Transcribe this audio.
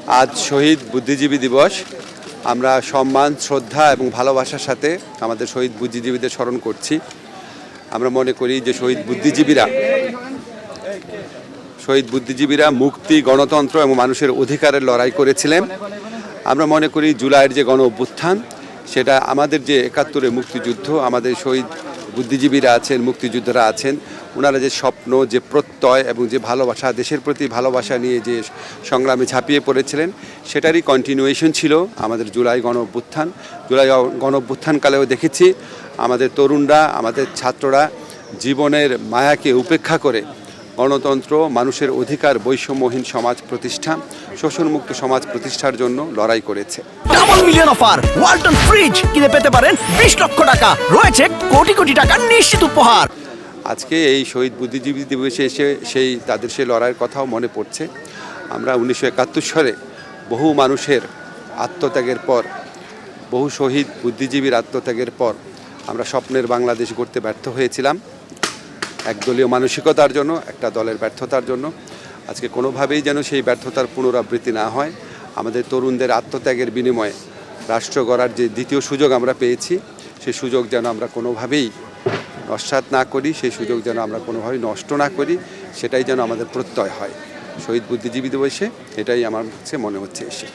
আজ শহীদ বুদ্ধিজীবী দিবস। আমরা সম্মান, শ্রদ্ধা এবং ভালোবাসার সাথে আমাদের শহীদ বুদ্ধিজীবীদের স্মরণ করছি। আমরা মনে করি যে শহীদ বুদ্ধিজীবীরা মুক্তি, গণতন্ত্র এবং মানুষের অধিকারের লড়াই করেছিলেন। আমরা মনে করি জুলাইয়ের যে গণ অভ্যুত্থান, সেটা আমাদের যে ৭১-এর মুক্তিযুদ্ধ, আমাদের শহীদ বুদ্ধিজীবীরা আছেন, মুক্তিযোদ্ধারা আছেন, ওনারা যে স্বপ্ন, যে প্রত্যয় এবং যে ভালোবাসা, দেশের প্রতি ভালোবাসা নিয়ে যে সংগ্রামে ঝাঁপিয়ে পড়েছিলেন, সেটারই কন্টিনিউয়েশন ছিল আমাদের জুলাই গণ অভ্যুত্থান। জুলাই গণ অভ্যুত্থানকালেও দেখেছি আমাদের তরুণরা, আমাদের ছাত্ররা জীবনের মায়াকে উপেক্ষা করে গণতন্ত্র, মানুষের অধিকার, বৈষম্যহীন সমাজ প্রতিষ্ঠা, শোষণমুক্ত সমাজ প্রতিষ্ঠার জন্য লড়াই করেছে। Double million offer Walton fridge কিনে পেতে পারেন ২০ লক্ষ টাকা, রয়েছে কোটি কোটি টাকার নিশ্চিত উপহার। আজকে এই শহীদ বুদ্ধিজীবী দিবসে এসে তাদের সেই লড়াইয়ের কথাও মনে পড়ছে। আমরা ১৯৭১ সালে বহু মানুষের আত্মত্যাগের পর, বহু শহীদ বুদ্ধিজীবীর আত্মত্যাগের পর আমরা স্বপ্নের বাংলাদেশ গড়তে ব্যর্থ হয়েছিলাম, একদলীয় মানসিকতার জন্য, একটা দলের ব্যর্থতার জন্য। আজকে কোনোভাবেই যেন সেই ব্যর্থতার পুনরাবৃত্তি না হয়। আমাদের তরুণদের আত্মত্যাগের বিনিময়ে রাষ্ট্র গড়ার যে দ্বিতীয় সুযোগ আমরা পেয়েছি, সেই সুযোগ যেন আমরা কোনোভাবেই নস্যাৎ না করি, সেই সুযোগ যেন আমরা কোনোভাবেই নষ্ট না করি, সেটাই যেন আমাদের প্রত্যয় হয়। শহীদ বুদ্ধিজীবী দিবসে এটাই আমার কাছে মনে হচ্ছে এসে।